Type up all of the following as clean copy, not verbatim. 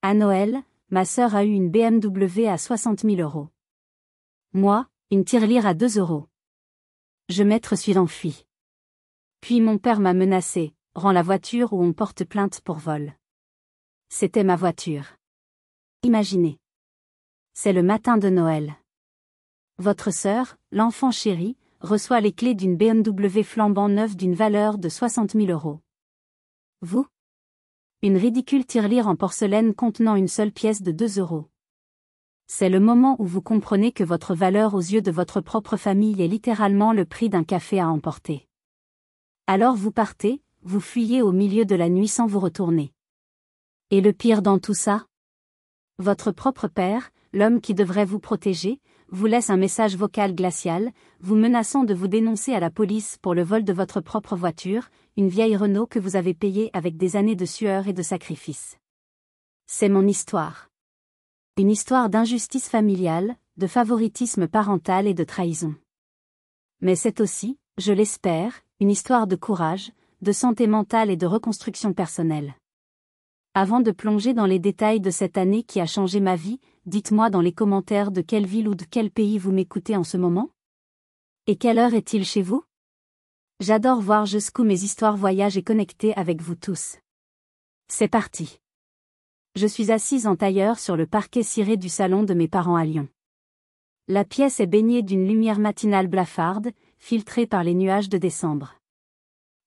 À Noël, ma sœur a eu une BMW à 60 000 €. Moi, une tirelire à 2 €. Je m'être suis enfui. Puis mon père m'a menacé, rends la voiture ou on porte plainte pour vol. C'était ma voiture. Imaginez. C'est le matin de Noël. Votre sœur, l'enfant chéri, reçoit les clés d'une BMW flambant neuve d'une valeur de 60 000 €. Vous? Une ridicule tirelire en porcelaine contenant une seule pièce de 2 €. C'est le moment où vous comprenez que votre valeur aux yeux de votre propre famille est littéralement le prix d'un café à emporter. Alors vous partez, vous fuyez au milieu de la nuit sans vous retourner. Et le pire dans tout ça? Votre propre père, l'homme qui devrait vous protéger, vous laisse un message vocal glacial, vous menaçant de vous dénoncer à la police pour le vol de votre propre voiture, une vieille Renault que vous avez payée avec des années de sueur et de sacrifice. C'est mon histoire. Une histoire d'injustice familiale, de favoritisme parental et de trahison. Mais c'est aussi, je l'espère, une histoire de courage, de santé mentale et de reconstruction personnelle. Avant de plonger dans les détails de cette année qui a changé ma vie, dites-moi dans les commentaires de quelle ville ou de quel pays vous m'écoutez en ce moment? Et quelle heure est-il chez vous? J'adore voir jusqu'où mes histoires voyagent et connecter avec vous tous. C'est parti. Je suis assise en tailleur sur le parquet ciré du salon de mes parents à Lyon. La pièce est baignée d'une lumière matinale blafarde, filtrée par les nuages de décembre.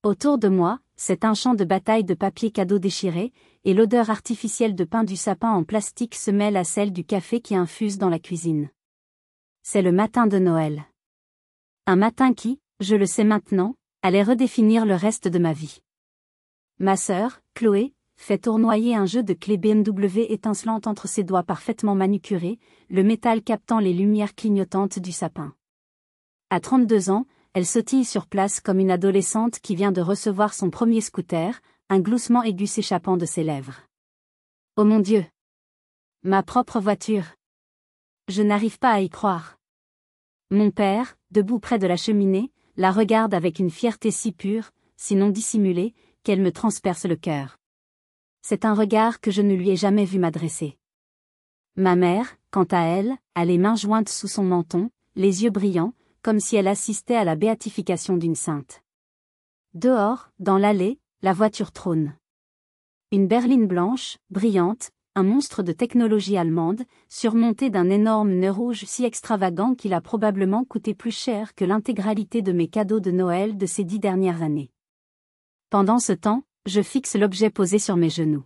Autour de moi, c'est un champ de bataille de papier cadeau déchiré, et l'odeur artificielle de pain du sapin en plastique se mêle à celle du café qui infuse dans la cuisine. C'est le matin de Noël. Un matin qui, je le sais maintenant, allait redéfinir le reste de ma vie. Ma sœur, Chloé, fait tournoyer un jeu de clés BMW étincelante entre ses doigts parfaitement manucurés, le métal captant les lumières clignotantes du sapin. À 32 ans, elle sautille sur place comme une adolescente qui vient de recevoir son premier scooter, un gloussement aigu s'échappant de ses lèvres. Oh mon Dieu! Ma propre voiture! Je n'arrive pas à y croire. Mon père, debout près de la cheminée, la regarde avec une fierté si pure, si non dissimulée, qu'elle me transperce le cœur. C'est un regard que je ne lui ai jamais vu m'adresser. Ma mère, quant à elle, a les mains jointes sous son menton, les yeux brillants, comme si elle assistait à la béatification d'une sainte. Dehors, dans l'allée, la voiture trône. Une berline blanche, brillante, un monstre de technologie allemande, surmonté d'un énorme nœud rouge si extravagant qu'il a probablement coûté plus cher que l'intégralité de mes cadeaux de Noël de ces 10 dernières années. Pendant ce temps, je fixe l'objet posé sur mes genoux.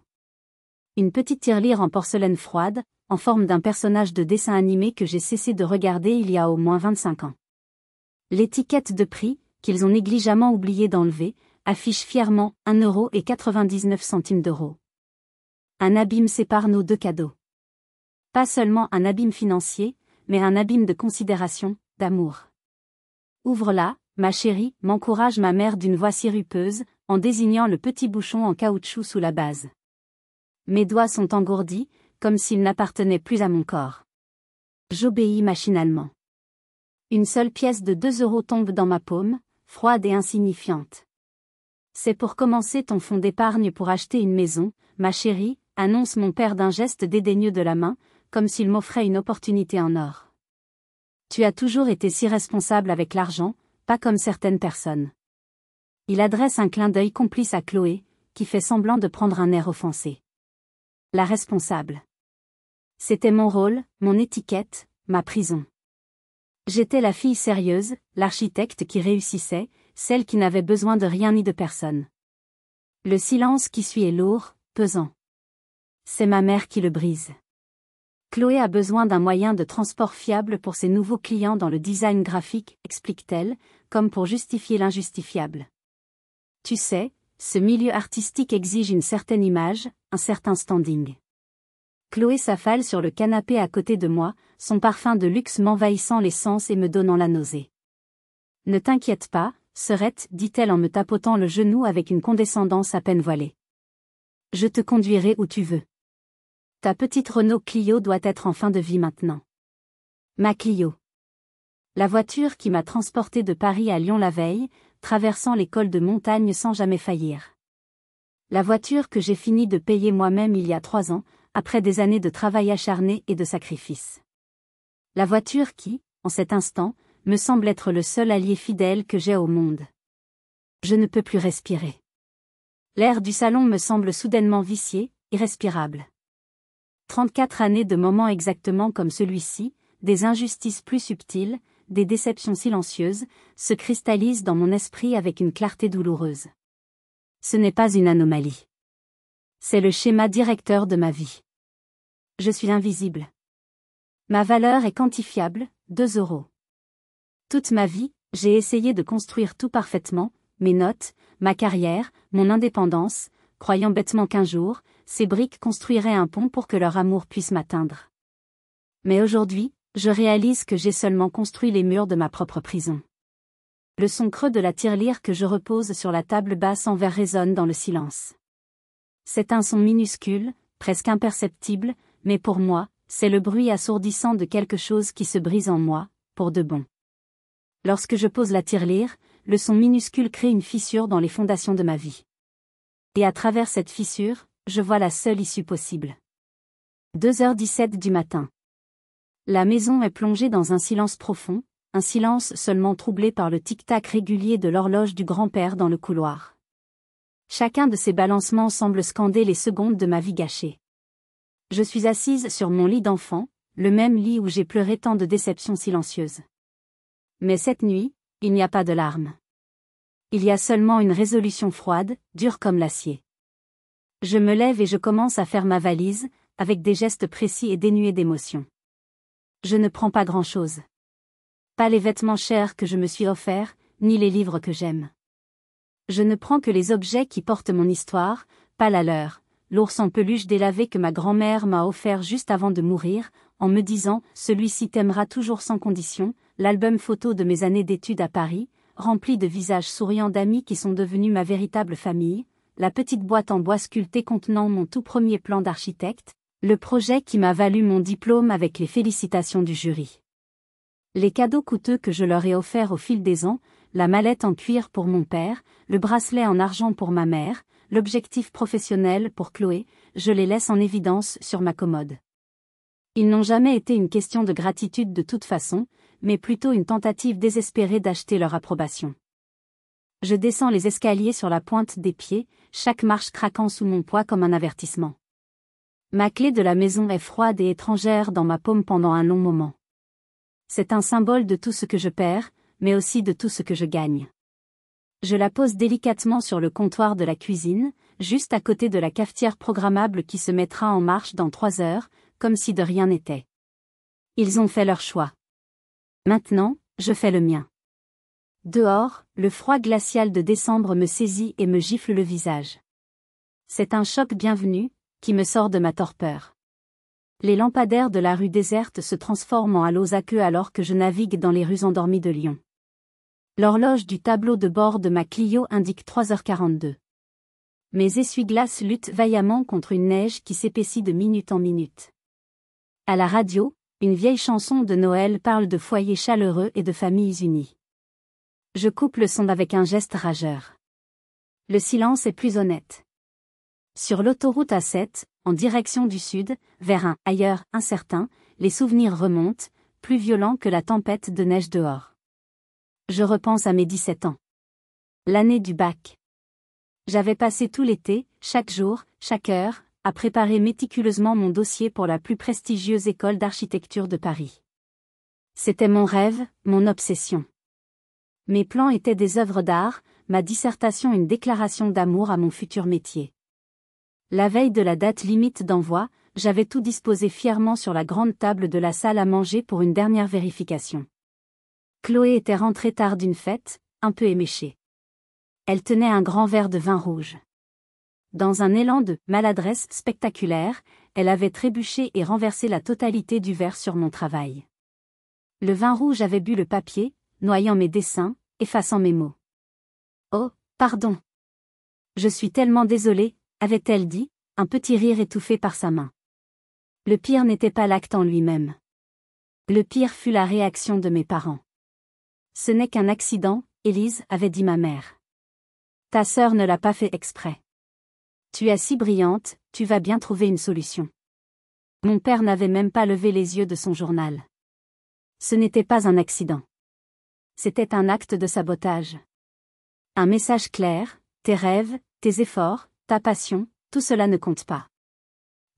Une petite tirelire en porcelaine froide, en forme d'un personnage de dessin animé que j'ai cessé de regarder il y a au moins 25 ans. L'étiquette de prix, qu'ils ont négligemment oublié d'enlever, affiche fièrement 1,99 €. Un abîme sépare nos deux cadeaux. Pas seulement un abîme financier, mais un abîme de considération, d'amour. Ouvre-la, ma chérie, m'encourage ma mère d'une voix sirupeuse, en désignant le petit bouchon en caoutchouc sous la base. Mes doigts sont engourdis, comme s'ils n'appartenaient plus à mon corps. J'obéis machinalement. Une seule pièce de 2 € tombe dans ma paume, froide et insignifiante. C'est pour commencer ton fonds d'épargne pour acheter une maison, ma chérie, annonce mon père d'un geste dédaigneux de la main, comme s'il m'offrait une opportunité en or. Tu as toujours été si responsable avec l'argent, pas comme certaines personnes. Il adresse un clin d'œil complice à Chloé, qui fait semblant de prendre un air offensé. La responsable. C'était mon rôle, mon étiquette, ma prison. J'étais la fille sérieuse, l'architecte qui réussissait, celle qui n'avait besoin de rien ni de personne. Le silence qui suit est lourd, pesant. C'est ma mère qui le brise. Chloé a besoin d'un moyen de transport fiable pour ses nouveaux clients dans le design graphique, explique-t-elle, comme pour justifier l'injustifiable. Tu sais, ce milieu artistique exige une certaine image, un certain standing. Chloé s'affale sur le canapé à côté de moi, son parfum de luxe m'envahissant les sens et me donnant la nausée. Ne t'inquiète pas, Serette, dit-elle en me tapotant le genou avec une condescendance à peine voilée. Je te conduirai où tu veux. Ta petite Renault Clio doit être en fin de vie maintenant. Ma Clio. La voiture qui m'a transportée de Paris à Lyon la veille, traversant les cols de montagne sans jamais faillir. La voiture que j'ai fini de payer moi-même il y a 3 ans, après des années de travail acharné et de sacrifice. La voiture qui, en cet instant, me semble être le seul allié fidèle que j'ai au monde. Je ne peux plus respirer. L'air du salon me semble soudainement vicié, irrespirable. 34 années de moments exactement comme celui-ci, des injustices plus subtiles, des déceptions silencieuses, se cristallisent dans mon esprit avec une clarté douloureuse. Ce n'est pas une anomalie. C'est le schéma directeur de ma vie. Je suis invisible. Ma valeur est quantifiable, 2 euros. Toute ma vie, j'ai essayé de construire tout parfaitement, mes notes, ma carrière, mon indépendance, croyant bêtement qu'un jour, ces briques construiraient un pont pour que leur amour puisse m'atteindre. Mais aujourd'hui, je réalise que j'ai seulement construit les murs de ma propre prison. Le son creux de la tirelire que je repose sur la table basse en verre résonne dans le silence. C'est un son minuscule, presque imperceptible, mais pour moi, c'est le bruit assourdissant de quelque chose qui se brise en moi, pour de bon. Lorsque je pose la tirelire, le son minuscule crée une fissure dans les fondations de ma vie. Et à travers cette fissure, je vois la seule issue possible. 2h17 du matin. La maison est plongée dans un silence profond, un silence seulement troublé par le tic-tac régulier de l'horloge du grand-père dans le couloir. Chacun de ces balancements semble scander les secondes de ma vie gâchée. Je suis assise sur mon lit d'enfant, le même lit où j'ai pleuré tant de déceptions silencieuses. Mais cette nuit, il n'y a pas de larmes. Il y a seulement une résolution froide, dure comme l'acier. Je me lève et je commence à faire ma valise, avec des gestes précis et dénués d'émotion. Je ne prends pas grand-chose. Pas les vêtements chers que je me suis offerts, ni les livres que j'aime. Je ne prends que les objets qui portent mon histoire, pas la leur, l'ours en peluche délavé que ma grand-mère m'a offert juste avant de mourir, en me disant « celui-ci t'aimera toujours sans condition », l'album photo de mes années d'études à Paris, rempli de visages souriants d'amis qui sont devenus ma véritable famille, la petite boîte en bois sculptée contenant mon tout premier plan d'architecte, le projet qui m'a valu mon diplôme avec les félicitations du jury. Les cadeaux coûteux que je leur ai offerts au fil des ans, la mallette en cuir pour mon père, le bracelet en argent pour ma mère, l'objectif professionnel pour Chloé, je les laisse en évidence sur ma commode. Ils n'ont jamais été une question de gratitude de toute façon, mais plutôt une tentative désespérée d'acheter leur approbation. Je descends les escaliers sur la pointe des pieds, chaque marche craquant sous mon poids comme un avertissement. Ma clé de la maison est froide et étrangère dans ma paume pendant un long moment. C'est un symbole de tout ce que je perds, mais aussi de tout ce que je gagne. Je la pose délicatement sur le comptoir de la cuisine, juste à côté de la cafetière programmable qui se mettra en marche dans 3 heures, comme si de rien n'était. Ils ont fait leur choix. Maintenant, je fais le mien. Dehors, le froid glacial de décembre me saisit et me gifle le visage. C'est un choc bienvenu, qui me sort de ma torpeur. Les lampadaires de la rue déserte se transforment en halos aqueux alors que je navigue dans les rues endormies de Lyon. L'horloge du tableau de bord de ma Clio indique 3h42. Mes essuie-glaces luttent vaillamment contre une neige qui s'épaissit de minute en minute. À la radio, une vieille chanson de Noël parle de foyers chaleureux et de familles unies. Je coupe le son avec un geste rageur. Le silence est plus honnête. Sur l'autoroute A7, en direction du sud, vers un ailleurs incertain, les souvenirs remontent, plus violents que la tempête de neige dehors. Je repense à mes 17 ans. L'année du bac. J'avais passé tout l'été, chaque jour, chaque heure, à préparer méticuleusement mon dossier pour la plus prestigieuse école d'architecture de Paris. C'était mon rêve, mon obsession. Mes plans étaient des œuvres d'art, ma dissertation une déclaration d'amour à mon futur métier. La veille de la date limite d'envoi, j'avais tout disposé fièrement sur la grande table de la salle à manger pour une dernière vérification. Chloé était rentrée tard d'une fête, un peu éméchée. Elle tenait un grand verre de vin rouge. Dans un élan de maladresse spectaculaire, elle avait trébuché et renversé la totalité du verre sur mon travail. Le vin rouge avait bu le papier, noyant mes dessins, effaçant mes mots. « Oh, pardon. Je suis tellement désolée », avait-elle dit, un petit rire étouffé par sa main. Le pire n'était pas l'acte en lui-même. Le pire fut la réaction de mes parents. « Ce n'est qu'un accident, Élise, avait dit ma mère. Ta sœur ne l'a pas fait exprès. Tu es si brillante, tu vas bien trouver une solution. » Mon père n'avait même pas levé les yeux de son journal. Ce n'était pas un accident. C'était un acte de sabotage. Un message clair: tes rêves, tes efforts, ta passion, tout cela ne compte pas.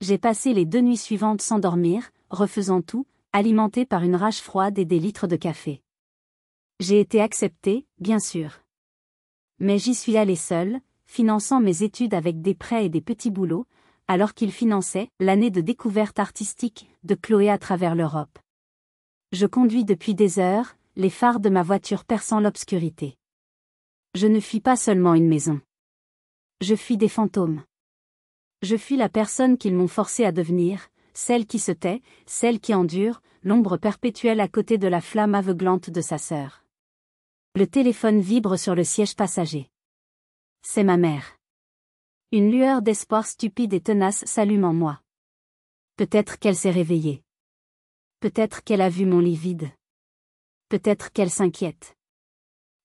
J'ai passé les 2 nuits suivantes sans dormir, refaisant tout, alimenté par une rage froide et des litres de café. J'ai été accepté, bien sûr. Mais j'y suis allé seul, finançant mes études avec des prêts et des petits boulots, alors qu'il finançait l'année de découverte artistique de Chloé à travers l'Europe. Je conduis depuis des heures, les phares de ma voiture perçant l'obscurité. Je ne fuis pas seulement une maison. Je fuis des fantômes. Je fuis la personne qu'ils m'ont forcé à devenir, celle qui se tait, celle qui endure, l'ombre perpétuelle à côté de la flamme aveuglante de sa sœur. Le téléphone vibre sur le siège passager. C'est ma mère. Une lueur d'espoir stupide et tenace s'allume en moi. Peut-être qu'elle s'est réveillée. Peut-être qu'elle a vu mon lit vide. Peut-être qu'elle s'inquiète.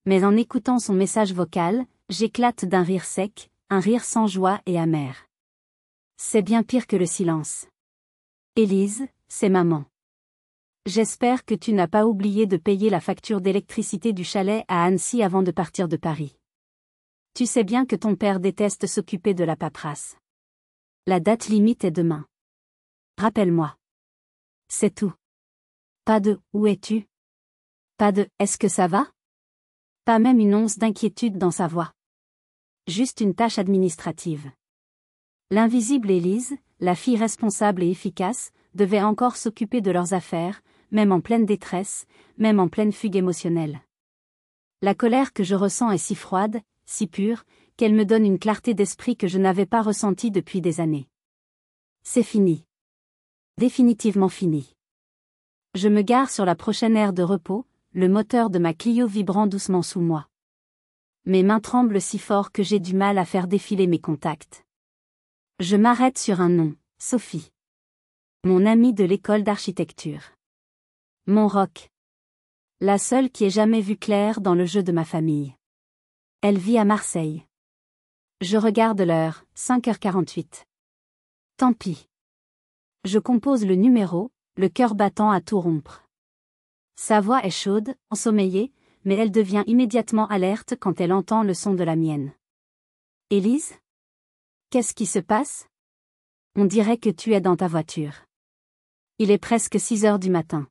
Mais en écoutant son message vocal, j'éclate d'un rire sec, un rire sans joie et amer. C'est bien pire que le silence. Élise, c'est maman. J'espère que tu n'as pas oublié de payer la facture d'électricité du chalet à Annecy avant de partir de Paris. Tu sais bien que ton père déteste s'occuper de la paperasse. La date limite est demain. Rappelle-moi. C'est tout. Pas de « où es-tu » Pas de « est-ce que ça va » Pas même une once d'inquiétude dans sa voix. Juste une tâche administrative. L'invisible Élise, la fille responsable et efficace, devait encore s'occuper de leurs affaires, même en pleine détresse, même en pleine fugue émotionnelle. La colère que je ressens est si froide, si pure, qu'elle me donne une clarté d'esprit que je n'avais pas ressentie depuis des années. C'est fini. Définitivement fini. Je me gare sur la prochaine aire de repos, le moteur de ma Clio vibrant doucement sous moi. Mes mains tremblent si fort que j'ai du mal à faire défiler mes contacts. Je m'arrête sur un nom, Sophie. Mon amie de l'école d'architecture. Mon roc. La seule qui ait jamais vu clair dans le jeu de ma famille. Elle vit à Marseille. Je regarde l'heure, 5h48. Tant pis. Je compose le numéro, le cœur battant à tout rompre. Sa voix est chaude, ensommeillée, mais elle devient immédiatement alerte quand elle entend le son de la mienne. Élise ? Qu'est-ce qui se passe ? On dirait que tu es dans ta voiture. Il est presque 6h du matin.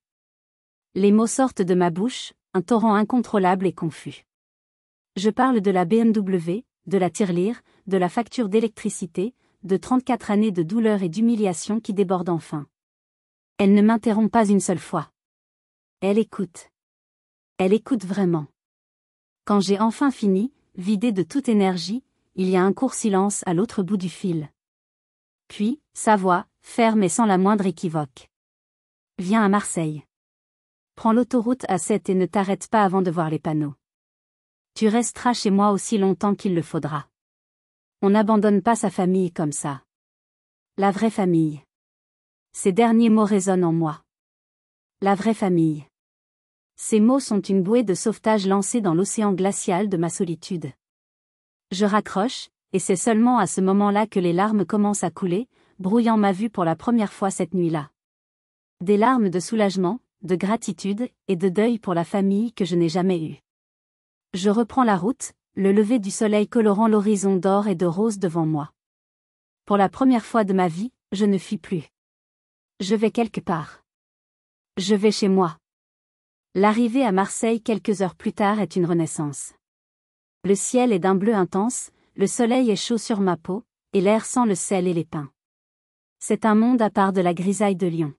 Les mots sortent de ma bouche, un torrent incontrôlable et confus. Je parle de la BMW, de la tirelire, de la facture d'électricité, de 34 années de douleur et d'humiliation qui débordent enfin. Elle ne m'interrompt pas une seule fois. Elle écoute. Elle écoute vraiment. Quand j'ai enfin fini, vidé de toute énergie, il y a un court silence à l'autre bout du fil. Puis, sa voix, ferme et sans la moindre équivoque. Viens à Marseille. Prends l'autoroute A7 et ne t'arrête pas avant de voir les panneaux. Tu resteras chez moi aussi longtemps qu'il le faudra. On n'abandonne pas sa famille comme ça. La vraie famille. Ces derniers mots résonnent en moi. La vraie famille. Ces mots sont une bouée de sauvetage lancée dans l'océan glacial de ma solitude. Je raccroche, et c'est seulement à ce moment-là que les larmes commencent à couler, brouillant ma vue pour la première fois cette nuit-là. Des larmes de soulagement, de gratitude et de deuil pour la famille que je n'ai jamais eue. Je reprends la route, le lever du soleil colorant l'horizon d'or et de rose devant moi. Pour la première fois de ma vie, je ne fuis plus. Je vais quelque part. Je vais chez moi. L'arrivée à Marseille quelques heures plus tard est une renaissance. Le ciel est d'un bleu intense, le soleil est chaud sur ma peau, et l'air sent le sel et les pins. C'est un monde à part de la grisaille de Lyon.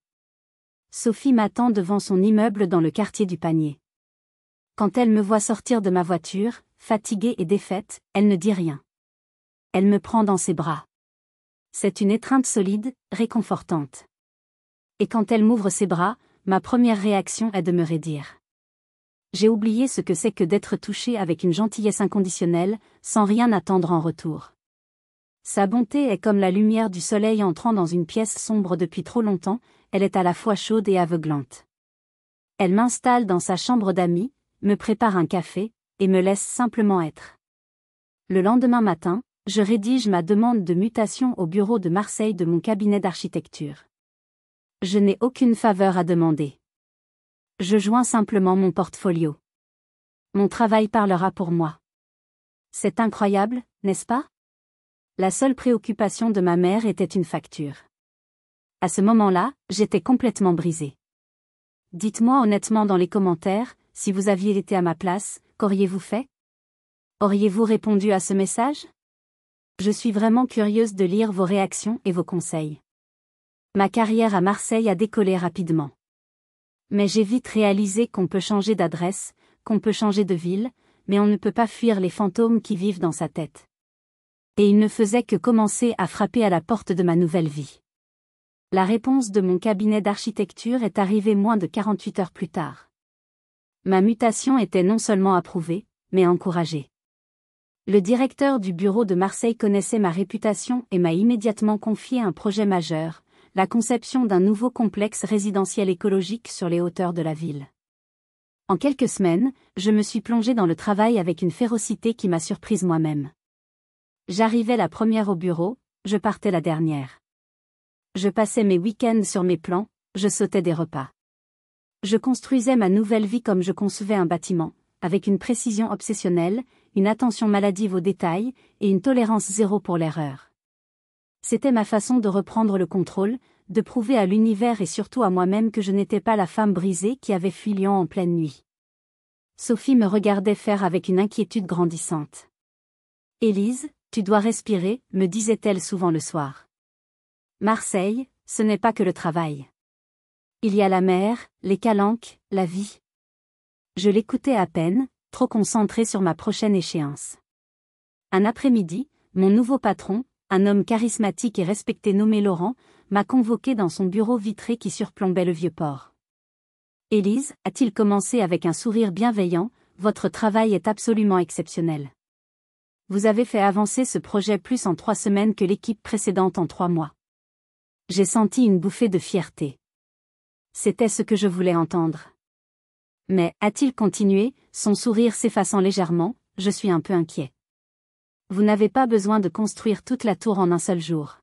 Sophie m'attend devant son immeuble dans le quartier du Panier. Quand elle me voit sortir de ma voiture, fatiguée et défaite, elle ne dit rien. Elle me prend dans ses bras. C'est une étreinte solide, réconfortante. Et quand elle m'ouvre ses bras, ma première réaction est de me raidir. J'ai oublié ce que c'est que d'être touché avec une gentillesse inconditionnelle, sans rien attendre en retour. Sa bonté est comme la lumière du soleil entrant dans une pièce sombre depuis trop longtemps, elle est à la fois chaude et aveuglante. Elle m'installe dans sa chambre d'amis, me prépare un café, et me laisse simplement être. Le lendemain matin, je rédige ma demande de mutation au bureau de Marseille de mon cabinet d'architecture. Je n'ai aucune faveur à demander. Je joins simplement mon portfolio. Mon travail parlera pour moi. C'est incroyable, n'est-ce pas? La seule préoccupation de ma mère était une facture. À ce moment-là, j'étais complètement brisée. Dites-moi honnêtement dans les commentaires, si vous aviez été à ma place, qu'auriez-vous fait? Auriez-vous répondu à ce message? Je suis vraiment curieuse de lire vos réactions et vos conseils. Ma carrière à Marseille a décollé rapidement. Mais j'ai vite réalisé qu'on peut changer d'adresse, qu'on peut changer de ville, mais on ne peut pas fuir les fantômes qui vivent dans sa tête. Et il ne faisait que commencer à frapper à la porte de ma nouvelle vie. La réponse de mon cabinet d'architecture est arrivée moins de 48 heures plus tard. Ma mutation était non seulement approuvée, mais encouragée. Le directeur du bureau de Marseille connaissait ma réputation et m'a immédiatement confié un projet majeur, la conception d'un nouveau complexe résidentiel écologique sur les hauteurs de la ville. En quelques semaines, je me suis plongée dans le travail avec une férocité qui m'a surprise moi-même. J'arrivais la première au bureau, je partais la dernière. Je passais mes week-ends sur mes plans, je sautais des repas. Je construisais ma nouvelle vie comme je concevais un bâtiment, avec une précision obsessionnelle, une attention maladive aux détails, et une tolérance zéro pour l'erreur. C'était ma façon de reprendre le contrôle, de prouver à l'univers et surtout à moi-même que je n'étais pas la femme brisée qui avait fui Lyon en pleine nuit. Sophie me regardait faire avec une inquiétude grandissante. « Élise, tu dois respirer », me disait-elle souvent le soir. Marseille, ce n'est pas que le travail. Il y a la mer, les calanques, la vie. Je l'écoutais à peine, trop concentrée sur ma prochaine échéance. Un après-midi, mon nouveau patron, un homme charismatique et respecté nommé Laurent, m'a convoqué dans son bureau vitré qui surplombait le vieux port. « Élise », a-t-il commencé avec un sourire bienveillant, « votre travail est absolument exceptionnel. Vous avez fait avancer ce projet plus en 3 semaines que l'équipe précédente en 3 mois. J'ai senti une bouffée de fierté. C'était ce que je voulais entendre. Mais, a-t-il continué, son sourire s'effaçant légèrement, je suis un peu inquiet. Vous n'avez pas besoin de construire toute la tour en un seul jour.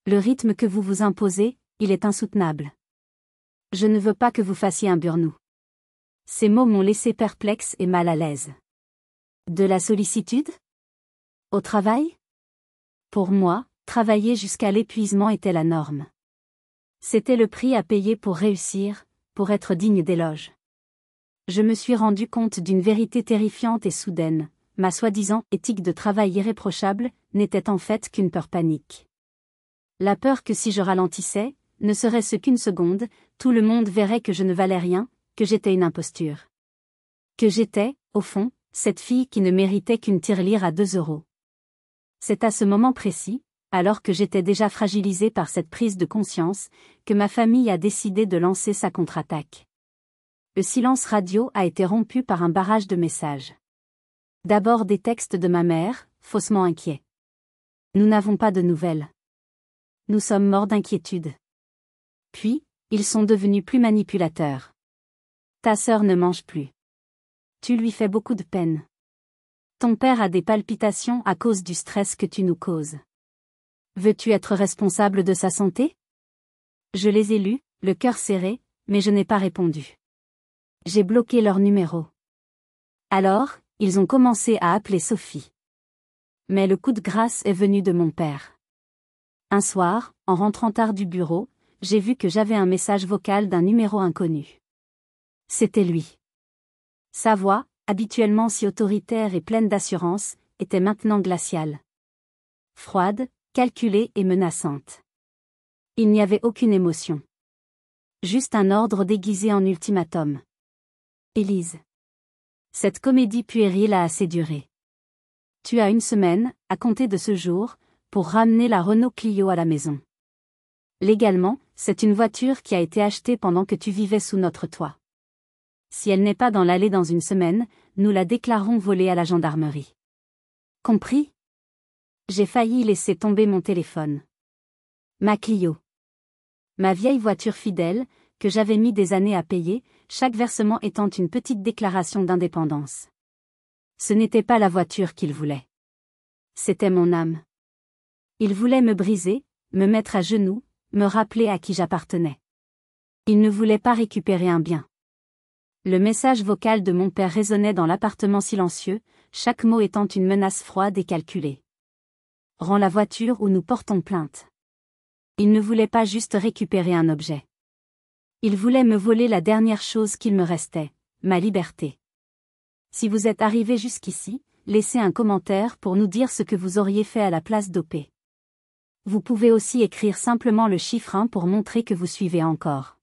Le rythme que vous vous imposez, il est insoutenable. Je ne veux pas que vous fassiez un burn-out. Ces mots m'ont laissé perplexe et mal à l'aise. De la sollicitude? Au travail? Pour moi, travailler jusqu'à l'épuisement était la norme. C'était le prix à payer pour réussir, pour être digne d'éloges. Je me suis rendu compte d'une vérité terrifiante et soudaine, ma soi-disant éthique de travail irréprochable n'était en fait qu'une peur panique. La peur que si je ralentissais, ne serait-ce qu'une seconde, tout le monde verrait que je ne valais rien, que j'étais une imposture. Que j'étais, au fond, cette fille qui ne méritait qu'une tirelire à 2 €. C'est à ce moment précis, alors que j'étais déjà fragilisée par cette prise de conscience, que ma famille a décidé de lancer sa contre-attaque. Le silence radio a été rompu par un barrage de messages. D'abord des textes de ma mère, faussement inquiets. Nous n'avons pas de nouvelles. Nous sommes morts d'inquiétude. Puis, ils sont devenus plus manipulateurs. Ta sœur ne mange plus. Tu lui fais beaucoup de peine. Ton père a des palpitations à cause du stress que tu nous causes. Veux-tu être responsable de sa santé? Je les ai lus, le cœur serré, mais je n'ai pas répondu. J'ai bloqué leur numéro. Alors, ils ont commencé à appeler Sophie. Mais le coup de grâce est venu de mon père. Un soir, en rentrant tard du bureau, j'ai vu que j'avais un message vocal d'un numéro inconnu. C'était lui. Sa voix, habituellement si autoritaire et pleine d'assurance, était maintenant glaciale. Froide, calculée et menaçante. Il n'y avait aucune émotion. Juste un ordre déguisé en ultimatum. Élise. Cette comédie puérile a assez duré. Tu as 1 semaine, à compter de ce jour, pour ramener la Renault Clio à la maison. Légalement, c'est une voiture qui a été achetée pendant que tu vivais sous notre toit. Si elle n'est pas dans l'allée dans 1 semaine, nous la déclarons volée à la gendarmerie. Compris? J'ai failli laisser tomber mon téléphone. Ma Clio. Ma vieille voiture fidèle, que j'avais mis des années à payer, chaque versement étant une petite déclaration d'indépendance. Ce n'était pas la voiture qu'il voulait. C'était mon âme. Il voulait me briser, me mettre à genoux, me rappeler à qui j'appartenais. Il ne voulait pas récupérer un bien. Le message vocal de mon père résonnait dans l'appartement silencieux, chaque mot étant une menace froide et calculée. Rends la voiture ou nous portons plainte. Il ne voulait pas juste récupérer un objet. Il voulait me voler la dernière chose qu'il me restait, ma liberté. Si vous êtes arrivé jusqu'ici, laissez un commentaire pour nous dire ce que vous auriez fait à la place d'OP. Vous pouvez aussi écrire simplement le chiffre 1 pour montrer que vous suivez encore.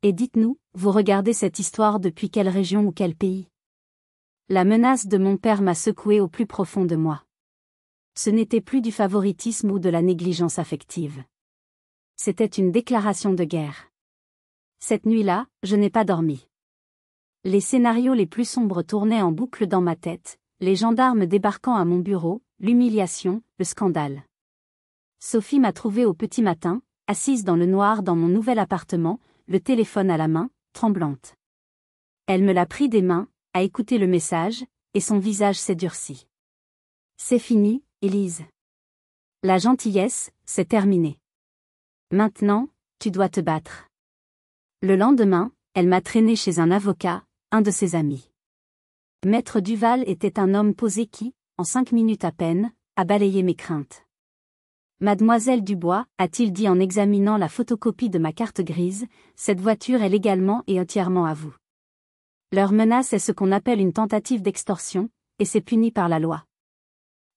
Et dites-nous, vous regardez cette histoire depuis quelle région ou quel pays? La menace de mon père m'a secoué au plus profond de moi. Ce n'était plus du favoritisme ou de la négligence affective. C'était une déclaration de guerre. Cette nuit-là, je n'ai pas dormi. Les scénarios les plus sombres tournaient en boucle dans ma tête, les gendarmes débarquant à mon bureau, l'humiliation, le scandale. Sophie m'a trouvée au petit matin, assise dans le noir dans mon nouvel appartement, le téléphone à la main, tremblante. Elle me l'a pris des mains, a écouté le message, et son visage s'est durci. C'est fini, Élise. La gentillesse, c'est terminé. Maintenant, tu dois te battre. Le lendemain, elle m'a traîné chez un avocat, un de ses amis. Maître Duval était un homme posé qui, en 5 minutes à peine, a balayé mes craintes. Mademoiselle Dubois, a-t-il dit en examinant la photocopie de ma carte grise, cette voiture est légalement et entièrement à vous. Leur menace est ce qu'on appelle une tentative d'extorsion, et c'est puni par la loi.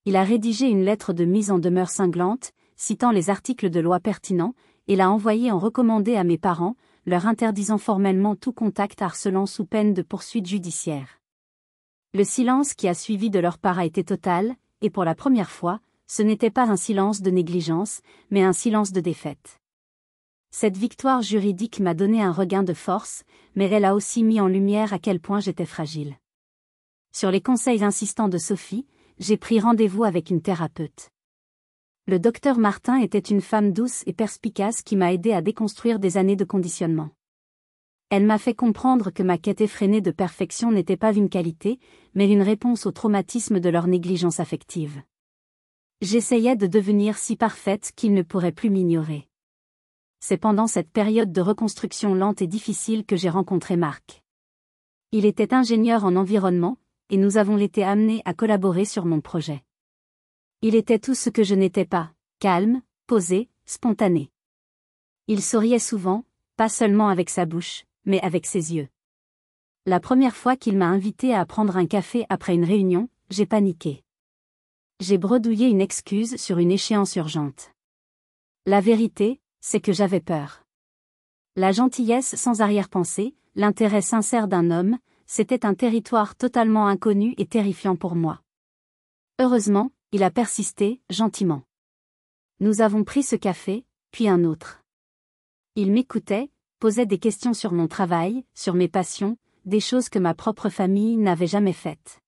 Il a rédigé une lettre de mise en demeure cinglante, citant les articles de loi pertinents, et l'a envoyée en recommandé à mes parents, leur interdisant formellement tout contact harcelant sous peine de poursuite judiciaire. Le silence qui a suivi de leur part a été total, et pour la première fois, ce n'était pas un silence de négligence, mais un silence de défaite. Cette victoire juridique m'a donné un regain de force, mais elle a aussi mis en lumière à quel point j'étais fragile. Sur les conseils insistants de Sophie, j'ai pris rendez-vous avec une thérapeute. Le docteur Martin était une femme douce et perspicace qui m'a aidé à déconstruire des années de conditionnement. Elle m'a fait comprendre que ma quête effrénée de perfection n'était pas une qualité, mais une réponse au traumatisme de leur négligence affective. J'essayais de devenir si parfaite qu'ils ne pourraient plus m'ignorer. C'est pendant cette période de reconstruction lente et difficile que j'ai rencontré Marc. Il était ingénieur en environnement, et nous avons été amenés à collaborer sur mon projet. Il était tout ce que je n'étais pas, calme, posé, spontané. Il souriait souvent, pas seulement avec sa bouche, mais avec ses yeux. La première fois qu'il m'a invité à prendre un café après une réunion, j'ai paniqué. J'ai bredouillé une excuse sur une échéance urgente. La vérité, c'est que j'avais peur. La gentillesse sans arrière-pensée, l'intérêt sincère d'un homme, c'était un territoire totalement inconnu et terrifiant pour moi. Heureusement, il a persisté, gentiment. Nous avons pris ce café, puis un autre. Il m'écoutait, posait des questions sur mon travail, sur mes passions, des choses que ma propre famille n'avait jamais faites.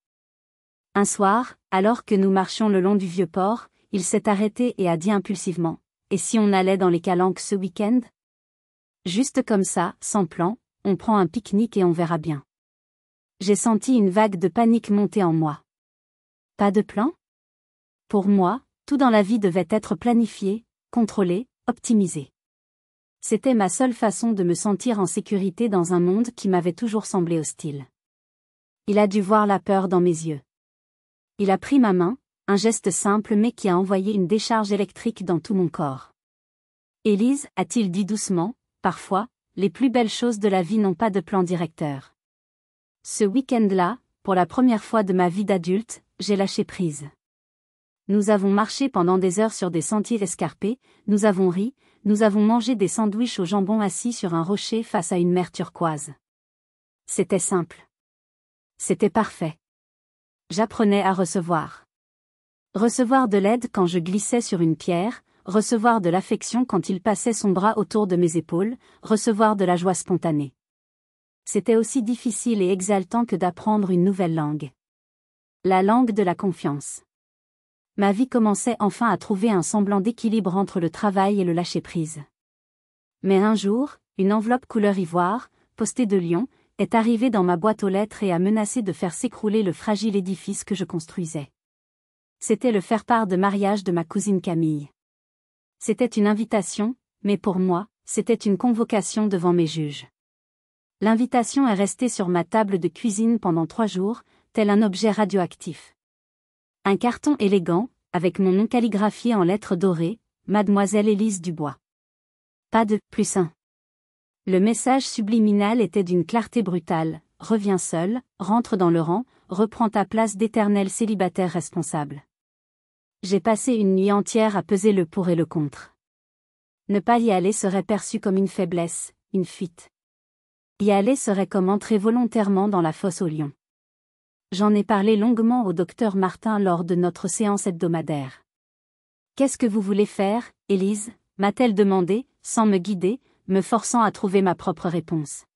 Un soir, alors que nous marchions le long du vieux port, il s'est arrêté et a dit impulsivement : « Et si on allait dans les Calanques ce week-end ? Juste comme ça, sans plan, on prend un pique-nique et on verra bien. » J'ai senti une vague de panique monter en moi. Pas de plan ? Pour moi, tout dans la vie devait être planifié, contrôlé, optimisé. C'était ma seule façon de me sentir en sécurité dans un monde qui m'avait toujours semblé hostile. Il a dû voir la peur dans mes yeux. Il a pris ma main, un geste simple mais qui a envoyé une décharge électrique dans tout mon corps. « Élise, a-t-il dit doucement, parfois, les plus belles choses de la vie n'ont pas de plan directeur. » Ce week-end-là, pour la première fois de ma vie d'adulte, j'ai lâché prise. Nous avons marché pendant des heures sur des sentiers escarpés, nous avons ri, nous avons mangé des sandwichs au jambon assis sur un rocher face à une mer turquoise. C'était simple. C'était parfait. J'apprenais à recevoir. Recevoir de l'aide quand je glissais sur une pierre, recevoir de l'affection quand il passait son bras autour de mes épaules, recevoir de la joie spontanée. C'était aussi difficile et exaltant que d'apprendre une nouvelle langue. La langue de la confiance. Ma vie commençait enfin à trouver un semblant d'équilibre entre le travail et le lâcher-prise. Mais un jour, une enveloppe couleur ivoire, postée de Lyon, est arrivée dans ma boîte aux lettres et a menacé de faire s'écrouler le fragile édifice que je construisais. C'était le faire-part de mariage de ma cousine Camille. C'était une invitation, mais pour moi, c'était une convocation devant mes juges. L'invitation est restée sur ma table de cuisine pendant 3 jours, tel un objet radioactif. Un carton élégant, avec mon nom calligraphié en lettres dorées, Mademoiselle Élise Dubois. Pas de +1. Le message subliminal était d'une clarté brutale: reviens seul, rentre dans le rang, reprends ta place d'éternel célibataire responsable. J'ai passé une nuit entière à peser le pour et le contre. Ne pas y aller serait perçu comme une faiblesse, une fuite. Y aller serait comme entrer volontairement dans la fosse aux lions. J'en ai parlé longuement au docteur Martin lors de notre séance hebdomadaire. Qu'est-ce que vous voulez faire, Élise ? M'a-t-elle demandé, sans me guider, me forçant à trouver ma propre réponse.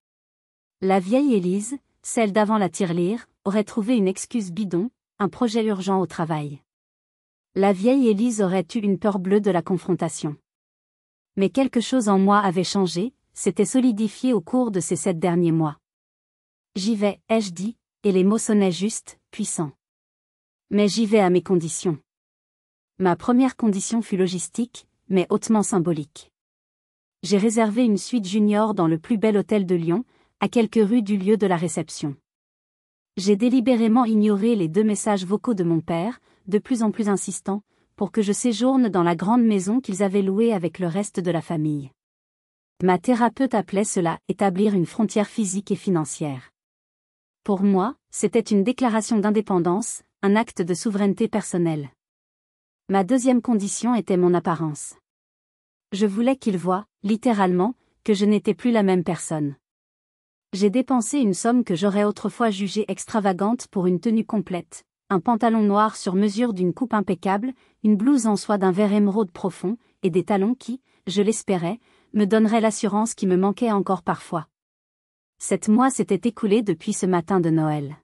La vieille Élise, celle d'avant la tirelire, aurait trouvé une excuse bidon, un projet urgent au travail. La vieille Élise aurait eu une peur bleue de la confrontation. Mais quelque chose en moi avait changé, s'était solidifié au cours de ces 7 derniers mois. J'y vais, ai-je dit, et les mots sonnaient justes, puissants. Mais j'y vais à mes conditions. Ma première condition fut logistique, mais hautement symbolique. J'ai réservé une suite junior dans le plus bel hôtel de Lyon, à quelques rues du lieu de la réception. J'ai délibérément ignoré les 2 messages vocaux de mon père, de plus en plus insistants, pour que je séjourne dans la grande maison qu'ils avaient louée avec le reste de la famille. Ma thérapeute appelait cela établir une frontière physique et financière. Pour moi, c'était une déclaration d'indépendance, un acte de souveraineté personnelle. Ma deuxième condition était mon apparence. Je voulais qu'ils voient, littéralement, que je n'étais plus la même personne. J'ai dépensé une somme que j'aurais autrefois jugée extravagante pour une tenue complète, un pantalon noir sur mesure d'une coupe impeccable, une blouse en soie d'un vert émeraude profond, et des talons qui, je l'espérais, me donneraient l'assurance qui me manquait encore parfois. 7 mois s'étaient écoulés depuis ce matin de Noël.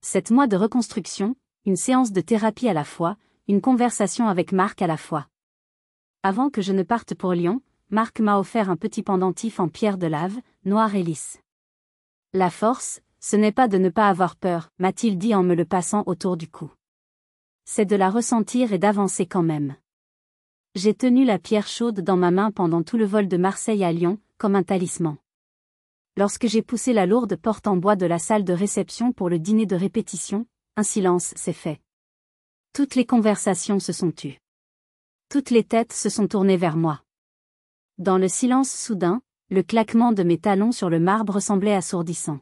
7 mois de reconstruction, une séance de thérapie à la fois, une conversation avec Marc à la fois. Avant que je ne parte pour Lyon, Marc m'a offert un petit pendentif en pierre de lave, noir et lisse. La force, ce n'est pas de ne pas avoir peur, m'a-t-il dit en me le passant autour du cou. C'est de la ressentir et d'avancer quand même. J'ai tenu la pierre chaude dans ma main pendant tout le vol de Marseille à Lyon, comme un talisman. Lorsque j'ai poussé la lourde porte en bois de la salle de réception pour le dîner de répétition, un silence s'est fait. Toutes les conversations se sont tues. Toutes les têtes se sont tournées vers moi. Dans le silence soudain, le claquement de mes talons sur le marbre semblait assourdissant.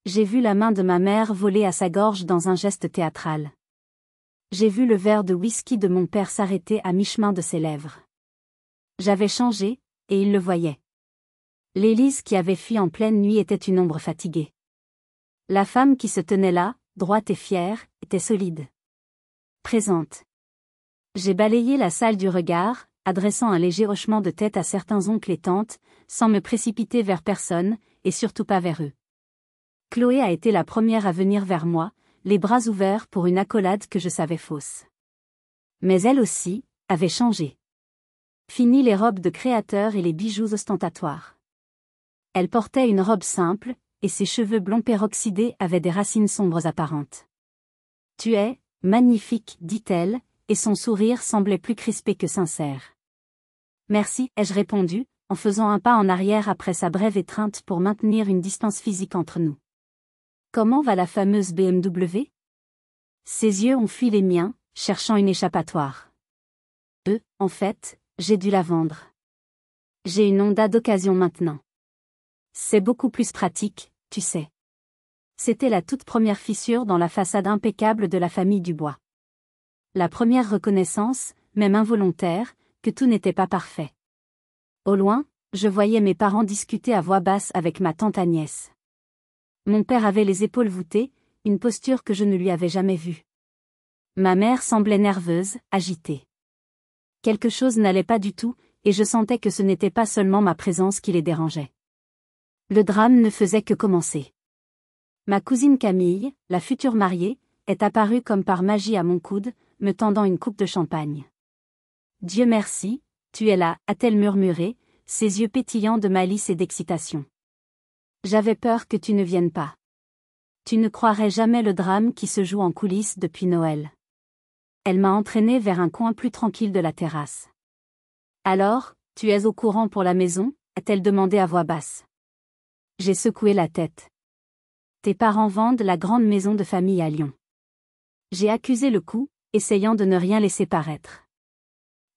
J'ai vu la main de ma mère voler à sa gorge dans un geste théâtral. J'ai vu le verre de whisky de mon père s'arrêter à mi-chemin de ses lèvres. J'avais changé, et il le voyait. L'Élise qui avait fui en pleine nuit était une ombre fatiguée. La femme qui se tenait là, droite et fière, était solide. Présente. J'ai balayé la salle du regard, adressant un léger hochement de tête à certains oncles et tantes, sans me précipiter vers personne, et surtout pas vers eux. Chloé a été la première à venir vers moi, les bras ouverts pour une accolade que je savais fausse. Mais elle aussi, avait changé. Fini les robes de créateur et les bijoux ostentatoires. Elle portait une robe simple, et ses cheveux blonds peroxydés avaient des racines sombres apparentes. « Tu es magnifique, dit-elle, et son sourire semblait plus crispé que sincère. « Merci, ai-je répondu, en faisant un pas en arrière après sa brève étreinte pour maintenir une distance physique entre nous. Comment va la fameuse BMW ? Ses yeux ont fui les miens, cherchant une échappatoire. En fait, j'ai dû la vendre. J'ai une Honda d'occasion maintenant. C'est beaucoup plus pratique, tu sais. C'était la toute première fissure dans la façade impeccable de la famille Dubois. La première reconnaissance, même involontaire, que tout n'était pas parfait. Au loin, je voyais mes parents discuter à voix basse avec ma tante Agnès. Mon père avait les épaules voûtées, une posture que je ne lui avais jamais vue. Ma mère semblait nerveuse, agitée. Quelque chose n'allait pas du tout, et je sentais que ce n'était pas seulement ma présence qui les dérangeait. Le drame ne faisait que commencer. Ma cousine Camille, la future mariée, est apparue comme par magie à mon coude, me tendant une coupe de champagne. « Dieu merci, tu es là », a-t-elle murmuré, ses yeux pétillants de malice et d'excitation. « J'avais peur que tu ne viennes pas. Tu ne croirais jamais le drame qui se joue en coulisses depuis Noël. » Elle m'a entraînée vers un coin plus tranquille de la terrasse. « Alors, Tu es au courant pour la maison, a-t-elle demandé à voix basse. J'ai secoué la tête. Tes parents vendent la grande maison de famille à Lyon. J'ai accusé le coup, essayant de ne rien laisser paraître.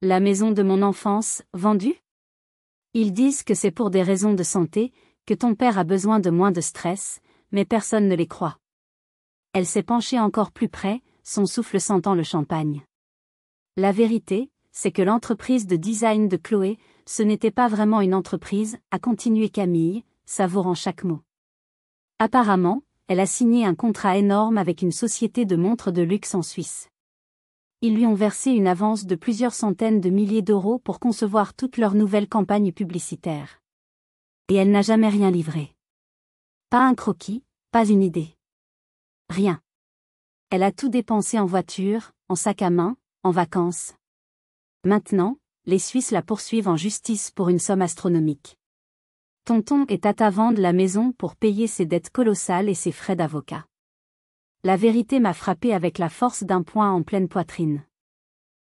La maison de mon enfance, vendue? Ils disent que c'est pour des raisons de santé, que ton père a besoin de moins de stress, mais personne ne les croit. Elle s'est penchée encore plus près, son souffle sentant le champagne. La vérité, c'est que l'entreprise de design de Chloé, ce n'était pas vraiment une entreprise, a continué Camille, savourant chaque mot. Apparemment, elle a signé un contrat énorme avec une société de montres de luxe en Suisse. Ils lui ont versé une avance de plusieurs centaines de milliers d'euros pour concevoir toute leur nouvelle campagne publicitaire. Et elle n'a jamais rien livré. Pas un croquis, pas une idée. Rien. Elle a tout dépensé en voiture, en sac à main, en vacances. Maintenant, les Suisses la poursuivent en justice pour une somme astronomique. Tonton et Tata vendent la maison pour payer ses dettes colossales et ses frais d'avocat. La vérité m'a frappé avec la force d'un poing en pleine poitrine.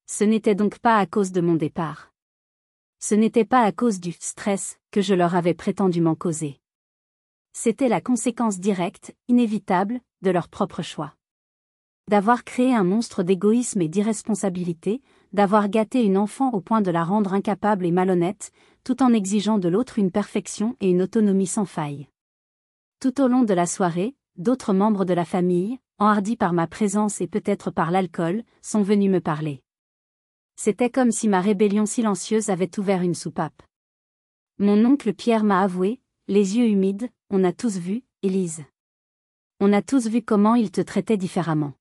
Ce n'était donc pas à cause de mon départ. Ce n'était pas à cause du stress que je leur avais prétendument causé. C'était la conséquence directe, inévitable, de leur propre choix. D'avoir créé un monstre d'égoïsme et d'irresponsabilité, d'avoir gâté une enfant au point de la rendre incapable et malhonnête, tout en exigeant de l'autre une perfection et une autonomie sans faille. Tout au long de la soirée, d'autres membres de la famille, enhardis par ma présence et peut-être par l'alcool, sont venus me parler. C'était comme si ma rébellion silencieuse avait ouvert une soupape. Mon oncle Pierre m'a avoué, les yeux humides, on a tous vu, Élise. On a tous vu comment il te traitait différemment.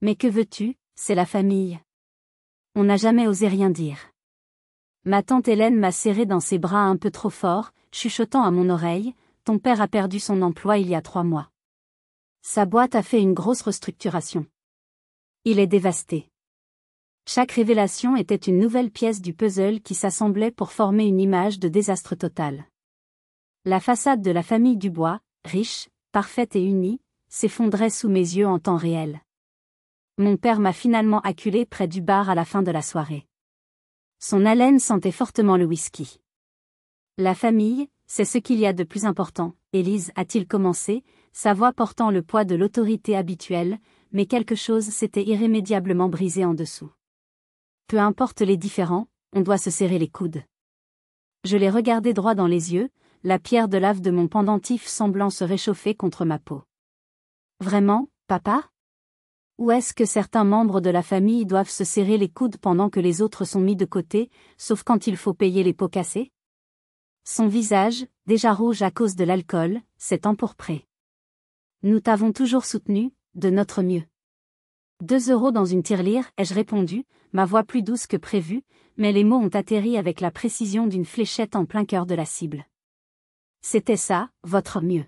Mais que veux-tu, c'est la famille. On n'a jamais osé rien dire. Ma tante Hélène m'a serré dans ses bras un peu trop fort, chuchotant à mon oreille, ton père a perdu son emploi il y a 3 mois. Sa boîte a fait une grosse restructuration. Il est dévasté. Chaque révélation était une nouvelle pièce du puzzle qui s'assemblait pour former une image de désastre total. La façade de la famille Dubois, riche, parfaite et unie, s'effondrait sous mes yeux en temps réel. Mon père m'a finalement acculé près du bar à la fin de la soirée. Son haleine sentait fortement le whisky. La famille, c'est ce qu'il y a de plus important, Élise, a-t-il commencé, sa voix portant le poids de l'autorité habituelle, mais quelque chose s'était irrémédiablement brisé en dessous. Peu importe les différends, on doit se serrer les coudes. Je l'ai regardé droit dans les yeux, la pierre de lave de mon pendentif semblant se réchauffer contre ma peau. Vraiment, papa? Ou est-ce que certains membres de la famille doivent se serrer les coudes pendant que les autres sont mis de côté, sauf quand il faut payer les pots cassés? Son visage, déjà rouge à cause de l'alcool, s'est empourpré. Nous t'avons toujours soutenu, de notre mieux. 2 euros dans une tirelire, ai-je répondu, ma voix plus douce que prévu, mais les mots ont atterri avec la précision d'une fléchette en plein cœur de la cible. C'était ça, votre mieux.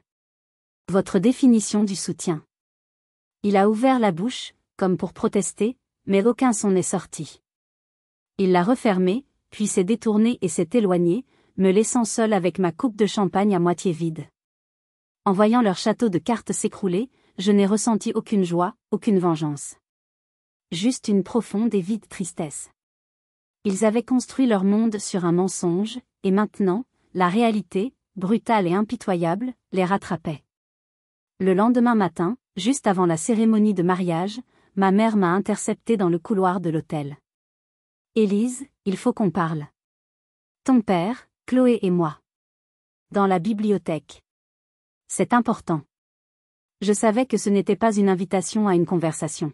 Votre définition du soutien. Il a ouvert la bouche, comme pour protester, mais aucun son n'est sorti. Il l'a refermée, puis s'est détourné et s'est éloigné, me laissant seul avec ma coupe de champagne à moitié vide. En voyant leur château de cartes s'écrouler, je n'ai ressenti aucune joie, aucune vengeance. Juste une profonde et vide tristesse. Ils avaient construit leur monde sur un mensonge, et maintenant, la réalité, brutale et impitoyable, les rattrapait. Le lendemain matin, juste avant la cérémonie de mariage, ma mère m'a interceptée dans le couloir de l'hôtel. Élise, il faut qu'on parle. Ton père, Chloé et moi. Dans la bibliothèque. C'est important. Je savais que ce n'était pas une invitation à une conversation.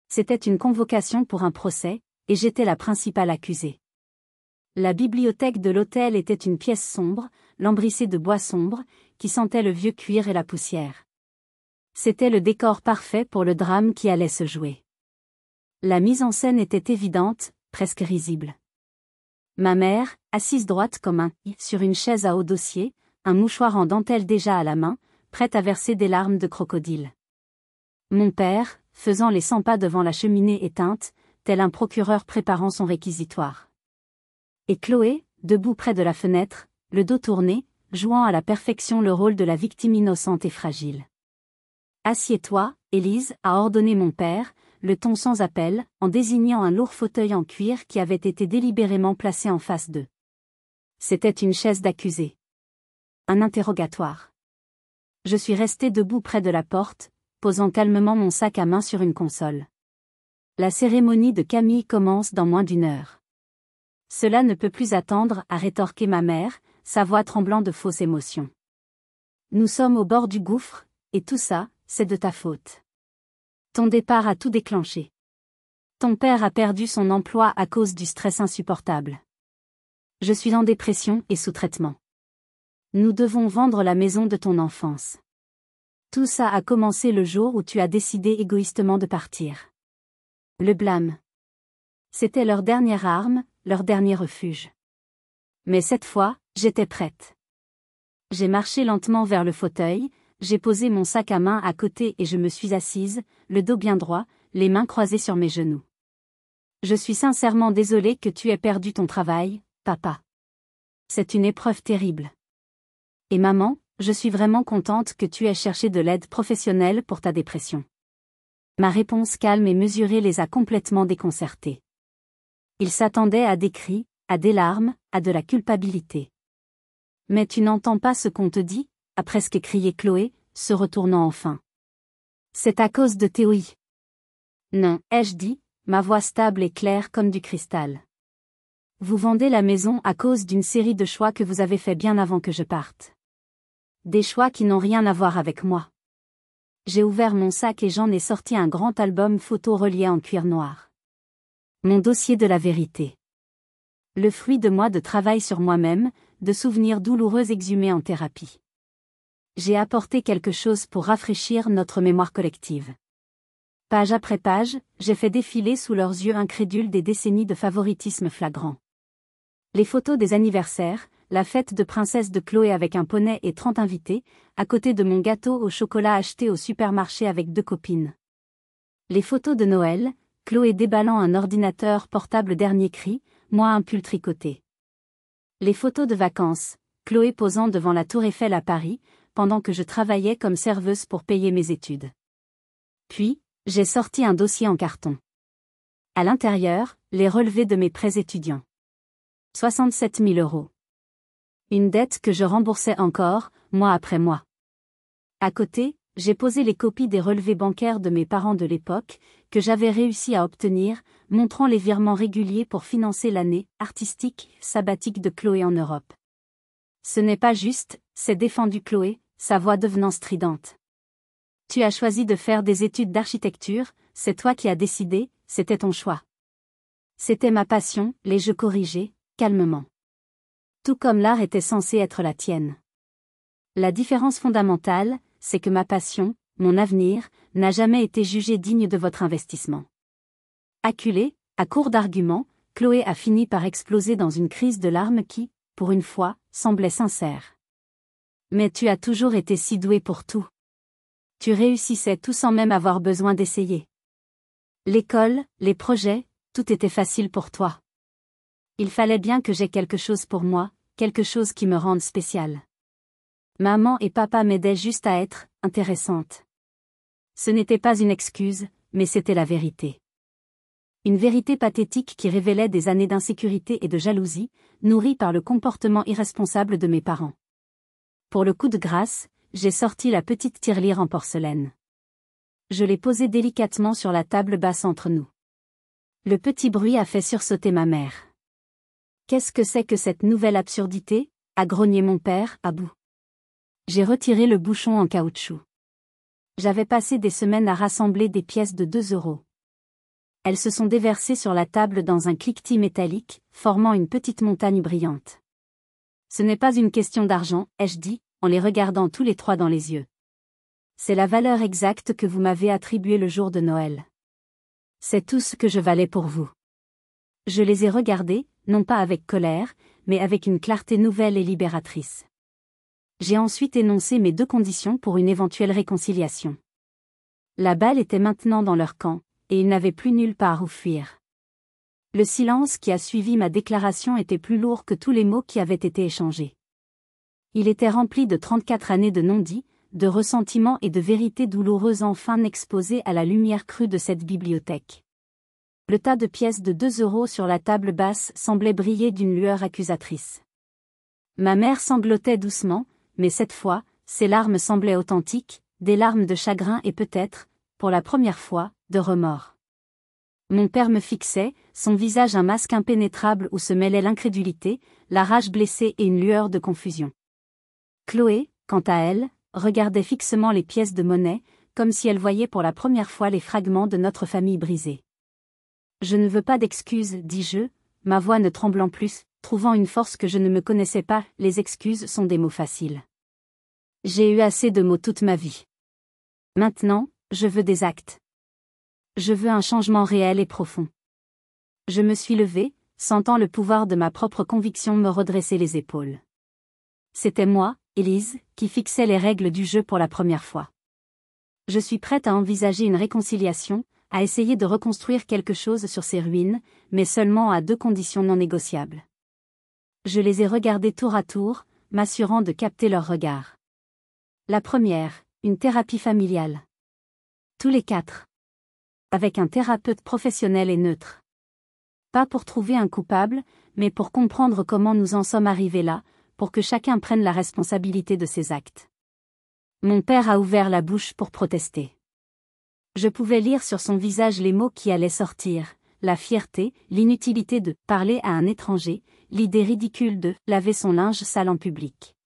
C'était une convocation pour un procès, et j'étais la principale accusée. La bibliothèque de l'hôtel était une pièce sombre, lambrissée de bois sombre, qui sentait le vieux cuir et la poussière. C'était le décor parfait pour le drame qui allait se jouer. La mise en scène était évidente, presque risible. Ma mère, assise droite comme un i sur une chaise à haut dossier, un mouchoir en dentelle déjà à la main, prête à verser des larmes de crocodile. Mon père, faisant les 100 pas devant la cheminée éteinte, tel un procureur préparant son réquisitoire. Et Chloé, debout près de la fenêtre, le dos tourné, jouant à la perfection le rôle de la victime innocente et fragile. « Assieds-toi, Élise, a ordonné mon père, le ton sans appel, en désignant un lourd fauteuil en cuir qui avait été délibérément placé en face d'eux. C'était une chaise d'accusé. Un interrogatoire. Je suis resté debout près de la porte, posant calmement mon sac à main sur une console. La cérémonie de Camille commence dans moins d'une heure. Cela ne peut plus attendre, a rétorqué ma mère, sa voix tremblant de fausse émotion. Nous sommes au bord du gouffre, et tout ça, c'est de ta faute. Ton départ a tout déclenché. Ton père a perdu son emploi à cause du stress insupportable. Je suis en dépression et sous traitement. Nous devons vendre la maison de ton enfance. Tout ça a commencé le jour où tu as décidé égoïstement de partir. Le blâme. C'était leur dernière arme, leur dernier refuge. Mais cette fois, j'étais prête. J'ai marché lentement vers le fauteuil, j'ai posé mon sac à main à côté et je me suis assise, le dos bien droit, les mains croisées sur mes genoux. Je suis sincèrement désolée que tu aies perdu ton travail, papa. C'est une épreuve terrible. Et maman, je suis vraiment contente que tu aies cherché de l'aide professionnelle pour ta dépression. Ma réponse calme et mesurée les a complètement déconcertés. Ils s'attendaient à des cris, à des larmes, à de la culpabilité. Mais tu n'entends pas ce qu'on te dit, a presque crié Chloé, se retournant enfin. C'est à cause de Théoï. Non, ai-je dit, ma voix stable et claire comme du cristal. Vous vendez la maison à cause d'une série de choix que vous avez fait bien avant que je parte. Des choix qui n'ont rien à voir avec moi. J'ai ouvert mon sac et j'en ai sorti un grand album photo relié en cuir noir. Mon dossier de la vérité. Le fruit de mois de travail sur moi-même, de souvenirs douloureux exhumés en thérapie. J'ai apporté quelque chose pour rafraîchir notre mémoire collective. Page après page, j'ai fait défiler sous leurs yeux incrédules des décennies de favoritisme flagrant. Les photos des anniversaires, la fête de princesse de Chloé avec un poney et 30 invités, à côté de mon gâteau au chocolat acheté au supermarché avec 2 copines. Les photos de Noël, Chloé déballant un ordinateur portable dernier cri, moi un pull tricoté. Les photos de vacances, Chloé posant devant la Tour Eiffel à Paris, pendant que je travaillais comme serveuse pour payer mes études. Puis, j'ai sorti un dossier en carton. À l'intérieur, les relevés de mes prêts étudiants. 67 000 €. Une dette que je remboursais encore, mois après mois. À côté, j'ai posé les copies des relevés bancaires de mes parents de l'époque, que j'avais réussi à obtenir, montrant les virements réguliers pour financer l'année artistique sabbatique de Chloé en Europe. Ce n'est pas juste, s'est défendue Chloé, sa voix devenant stridente. Tu as choisi de faire des études d'architecture, c'est toi qui as décidé, c'était ton choix. C'était ma passion, l'ai-je corrigé, calmement. Tout comme l'art était censé être la tienne. La différence fondamentale, c'est que ma passion, mon avenir, n'a jamais été jugé digne de votre investissement. Acculée, à court d'arguments, Chloé a fini par exploser dans une crise de larmes qui, pour une fois, semblait sincère. Mais tu as toujours été si douée pour tout. Tu réussissais tout sans même avoir besoin d'essayer. L'école, les projets, tout était facile pour toi. Il fallait bien que j'aie quelque chose pour moi, quelque chose qui me rende spéciale. Maman et papa m'aidaient juste à être intéressante. Ce n'était pas une excuse, mais c'était la vérité. Une vérité pathétique qui révélait des années d'insécurité et de jalousie, nourries par le comportement irresponsable de mes parents. Pour le coup de grâce, j'ai sorti la petite tirelire en porcelaine. Je l'ai posée délicatement sur la table basse entre nous. Le petit bruit a fait sursauter ma mère. Qu'est-ce que c'est que cette nouvelle absurdité, a grogné mon père, à bout. J'ai retiré le bouchon en caoutchouc. J'avais passé des semaines à rassembler des pièces de 2 €. Elles se sont déversées sur la table dans un cliquetis métallique, formant une petite montagne brillante. Ce n'est pas une question d'argent, ai-je dit, en les regardant tous les trois dans les yeux. C'est la valeur exacte que vous m'avez attribuée le jour de Noël. C'est tout ce que je valais pour vous. Je les ai regardés, non pas avec colère, mais avec une clarté nouvelle et libératrice. J'ai ensuite énoncé mes 2 conditions pour une éventuelle réconciliation. La balle était maintenant dans leur camp, et ils n'avaient plus nulle part où fuir. Le silence qui a suivi ma déclaration était plus lourd que tous les mots qui avaient été échangés. Il était rempli de 34 années de non-dits, de ressentiment et de vérité douloureuse enfin exposées à la lumière crue de cette bibliothèque. Le tas de pièces de 2 € sur la table basse semblait briller d'une lueur accusatrice. Ma mère sanglotait doucement, mais cette fois, ses larmes semblaient authentiques, des larmes de chagrin et peut-être, pour la première fois, de remords. Mon père me fixait, son visage un masque impénétrable où se mêlaient l'incrédulité, la rage blessée et une lueur de confusion. Chloé, quant à elle, regardait fixement les pièces de monnaie, comme si elle voyait pour la première fois les fragments de notre famille brisée. « Je ne veux pas d'excuses, dis-je, ma voix ne tremblant plus, trouvant une force que je ne me connaissais pas, les excuses sont des mots faciles. J'ai eu assez de mots toute ma vie. Maintenant, je veux des actes. Je veux un changement réel et profond. » Je me suis levée, sentant le pouvoir de ma propre conviction me redresser les épaules. C'était moi, Élise, qui fixais les règles du jeu pour la première fois. Je suis prête à envisager une réconciliation, à essayer de reconstruire quelque chose sur ces ruines, mais seulement à 2 conditions non négociables. Je les ai regardés tour à tour, m'assurant de capter leur regard. La première, une thérapie familiale. Tous les 4. Avec un thérapeute professionnel et neutre. Pas pour trouver un coupable, mais pour comprendre comment nous en sommes arrivés là, pour que chacun prenne la responsabilité de ses actes. Mon père a ouvert la bouche pour protester. Je pouvais lire sur son visage les mots qui allaient sortir, la fierté, l'inutilité de parler à un étranger, l'idée ridicule de laver son linge sale en public.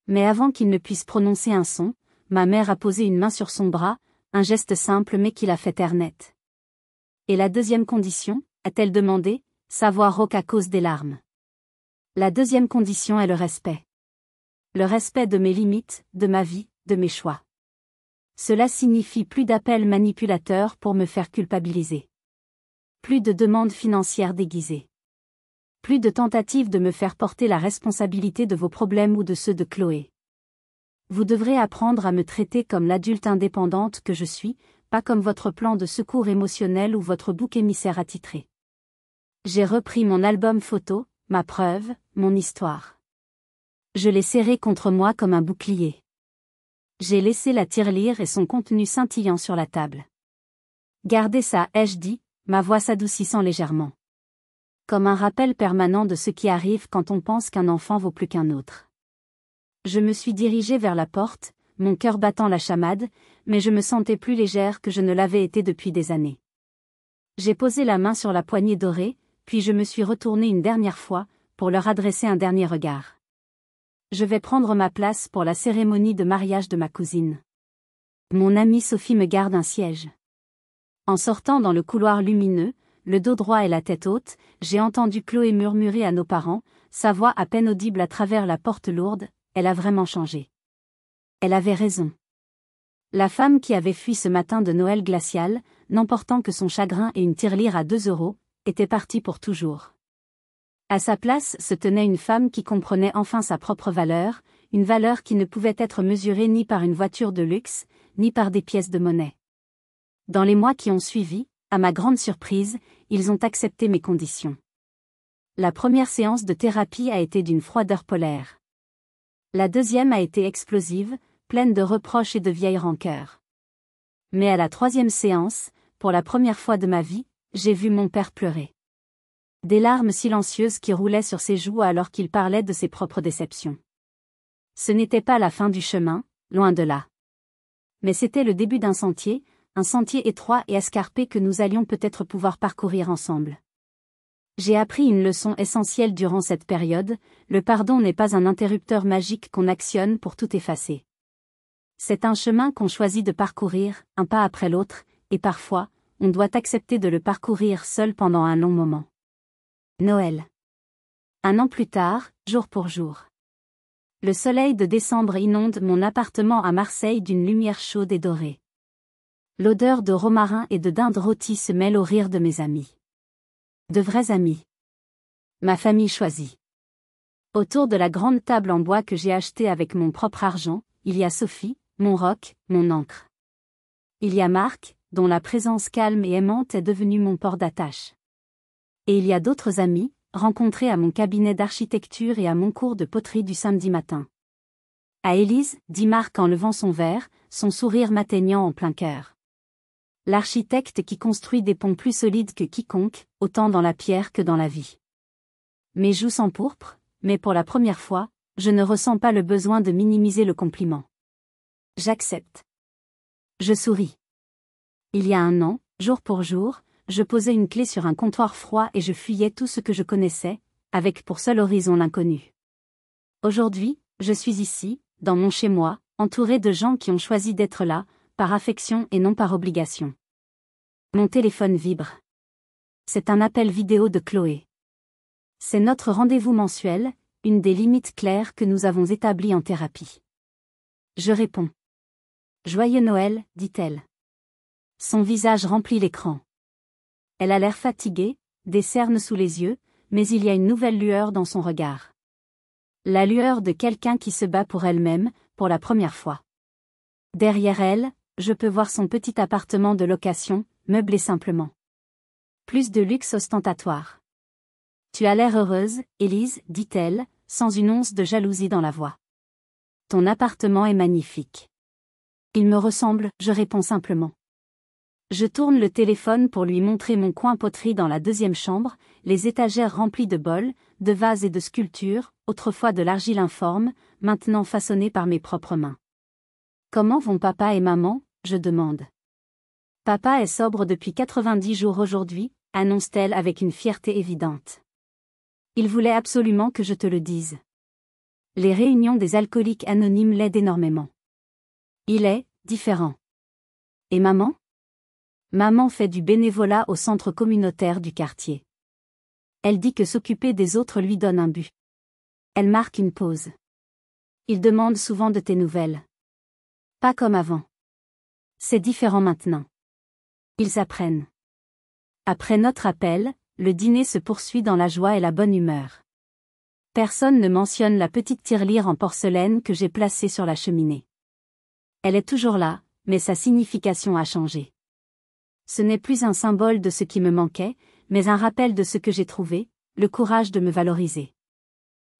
Mais avant qu'il ne puisse prononcer un son, ma mère a posé une main sur son bras, un geste simple mais qui l'a fait taire net. Et la deuxième condition, a-t-elle demandé, sa voix rauque à cause des larmes. La deuxième condition est le respect. Le respect de mes limites, de ma vie, de mes choix. Cela signifie plus d'appels manipulateurs pour me faire culpabiliser. Plus de demandes financières déguisées. Plus de tentatives de me faire porter la responsabilité de vos problèmes ou de ceux de Chloé. Vous devrez apprendre à me traiter comme l'adulte indépendante que je suis, pas comme votre plan de secours émotionnel ou votre bouc émissaire attitré. J'ai repris mon album photo, ma preuve, mon histoire. Je l'ai serré contre moi comme un bouclier. J'ai laissé la tirelire et son contenu scintillant sur la table. Gardez ça, ai-je dit, ma voix s'adoucissant légèrement. Comme un rappel permanent de ce qui arrive quand on pense qu'un enfant vaut plus qu'un autre. Je me suis dirigée vers la porte, mon cœur battant la chamade, mais je me sentais plus légère que je ne l'avais été depuis des années. J'ai posé la main sur la poignée dorée, puis je me suis retournée une dernière fois, pour leur adresser un dernier regard. Je vais prendre ma place pour la cérémonie de mariage de ma cousine. Mon amie Sophie me garde un siège. En sortant dans le couloir lumineux, le dos droit et la tête haute, j'ai entendu Chloé murmurer à nos parents, sa voix à peine audible à travers la porte lourde, elle a vraiment changé. Elle avait raison. La femme qui avait fui ce matin de Noël glacial, n'emportant que son chagrin et une tirelire à 2 €, était partie pour toujours. À sa place se tenait une femme qui comprenait enfin sa propre valeur, une valeur qui ne pouvait être mesurée ni par une voiture de luxe, ni par des pièces de monnaie. Dans les mois qui ont suivi, à ma grande surprise, ils ont accepté mes conditions. La première séance de thérapie a été d'une froideur polaire. La deuxième a été explosive, pleine de reproches et de vieilles rancœurs. Mais à la 3e séance, pour la première fois de ma vie, j'ai vu mon père pleurer. Des larmes silencieuses qui roulaient sur ses joues alors qu'il parlait de ses propres déceptions. Ce n'était pas la fin du chemin, loin de là. Mais c'était le début d'un sentier, un sentier étroit et escarpé que nous allions peut-être pouvoir parcourir ensemble. J'ai appris une leçon essentielle durant cette période, le pardon n'est pas un interrupteur magique qu'on actionne pour tout effacer. C'est un chemin qu'on choisit de parcourir, un pas après l'autre, et parfois, on doit accepter de le parcourir seul pendant un long moment. Noël. 1 an plus tard, jour pour jour. Le soleil de décembre inonde mon appartement à Marseille d'une lumière chaude et dorée. L'odeur de romarin et de dinde rôtie se mêle au rire de mes amis. De vrais amis. Ma famille choisie. Autour de la grande table en bois que j'ai achetée avec mon propre argent, il y a Sophie, mon roc, mon ancre. Il y a Marc, dont la présence calme et aimante est devenue mon port d'attache. Et il y a d'autres amis, rencontrés à mon cabinet d'architecture et à mon cours de poterie du samedi matin. À Élise, dit Marc en levant son verre, son sourire m'atteignant en plein cœur. L'architecte qui construit des ponts plus solides que quiconque, autant dans la pierre que dans la vie. Mes joues s'empourprent, mais pour la première fois, je ne ressens pas le besoin de minimiser le compliment. J'accepte. Je souris. Il y a un an, jour pour jour, je posais une clé sur un comptoir froid et je fuyais tout ce que je connaissais, avec pour seul horizon l'inconnu. Aujourd'hui, je suis ici, dans mon chez-moi, entouré de gens qui ont choisi d'être là, par affection et non par obligation. Mon téléphone vibre. C'est un appel vidéo de Chloé. C'est notre rendez-vous mensuel, une des limites claires que nous avons établies en thérapie. Je réponds. Joyeux Noël, dit-elle. Son visage remplit l'écran. Elle a l'air fatiguée, des cernes sous les yeux, mais il y a une nouvelle lueur dans son regard. La lueur de quelqu'un qui se bat pour elle-même, pour la première fois. Derrière elle, je peux voir son petit appartement de location, meublé simplement. Plus de luxe ostentatoire. Tu as l'air heureuse, Élise, dit-elle, sans une once de jalousie dans la voix. Ton appartement est magnifique. Il me ressemble, je réponds simplement. Je tourne le téléphone pour lui montrer mon coin poterie dans la deuxième chambre, les étagères remplies de bols, de vases et de sculptures, autrefois de l'argile informe, maintenant façonnée par mes propres mains. Comment vont papa et maman, je demande. Papa est sobre depuis 90 jours aujourd'hui, annonce-t-elle avec une fierté évidente. Il voulait absolument que je te le dise. Les réunions des alcooliques anonymes l'aident énormément. Il est différent. Et maman ? Maman fait du bénévolat au centre communautaire du quartier. Elle dit que s'occuper des autres lui donne un but. Elle marque une pause. Il demande souvent de tes nouvelles. Pas comme avant. C'est différent maintenant. Ils s'apprennent. Après notre appel, le dîner se poursuit dans la joie et la bonne humeur. Personne ne mentionne la petite tirelire en porcelaine que j'ai placée sur la cheminée. Elle est toujours là, mais sa signification a changé. Ce n'est plus un symbole de ce qui me manquait, mais un rappel de ce que j'ai trouvé, le courage de me valoriser.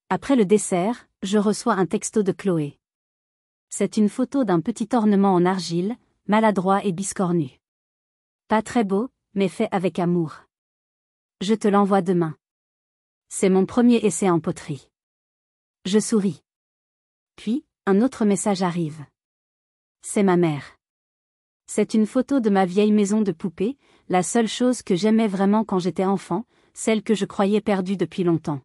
Après le dessert, je reçois un texto de Chloé. C'est une photo d'un petit ornement en argile, maladroit et biscornu. Pas très beau, mais fait avec amour. Je te l'envoie demain. C'est mon premier essai en poterie. Je souris. Puis, un autre message arrive. C'est ma mère. C'est une photo de ma vieille maison de poupée, la seule chose que j'aimais vraiment quand j'étais enfant, celle que je croyais perdue depuis longtemps.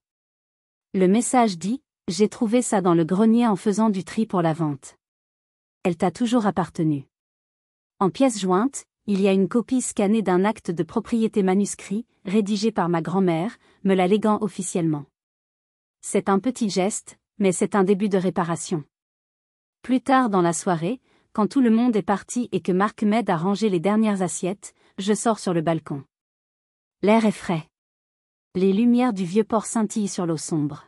Le message dit « J'ai trouvé ça dans le grenier en faisant du tri pour la vente. Elle t'a toujours appartenu. » En pièce jointe, il y a une copie scannée d'un acte de propriété manuscrit, rédigé par ma grand-mère, me la léguant officiellement. C'est un petit geste, mais c'est un début de réparation. Plus tard dans la soirée, quand tout le monde est parti et que Marc m'aide à ranger les dernières assiettes, je sors sur le balcon. L'air est frais. Les lumières du vieux port scintillent sur l'eau sombre.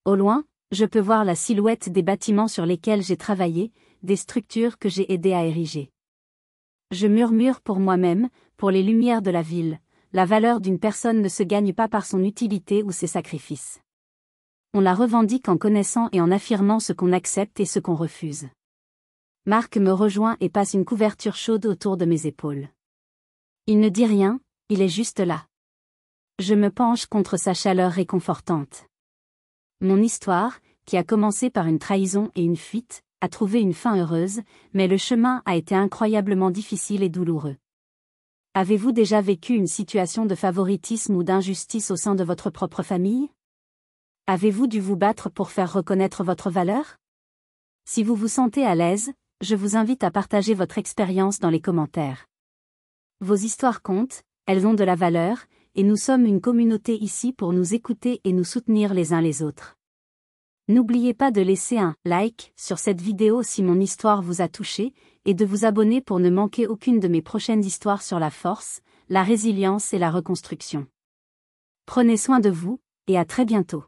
Au loin, je peux voir la silhouette des bâtiments sur lesquels j'ai travaillé, des structures que j'ai aidé à ériger. Je murmure pour moi-même, pour les lumières de la ville, la valeur d'une personne ne se gagne pas par son utilité ou ses sacrifices. On la revendique en connaissant et en affirmant ce qu'on accepte et ce qu'on refuse. Marc me rejoint et passe une couverture chaude autour de mes épaules. Il ne dit rien, il est juste là. Je me penche contre sa chaleur réconfortante. Mon histoire, qui a commencé par une trahison et une fuite, a trouvé une fin heureuse, mais le chemin a été incroyablement difficile et douloureux. Avez-vous déjà vécu une situation de favoritisme ou d'injustice au sein de votre propre famille ? Avez-vous dû vous battre pour faire reconnaître votre valeur ? Si vous vous sentez à l'aise, je vous invite à partager votre expérience dans les commentaires. Vos histoires comptent, elles ont de la valeur, et nous sommes une communauté ici pour nous écouter et nous soutenir les uns les autres. N'oubliez pas de laisser un like sur cette vidéo si mon histoire vous a touché, et de vous abonner pour ne manquer aucune de mes prochaines histoires sur la force, la résilience et la reconstruction. Prenez soin de vous, et à très bientôt.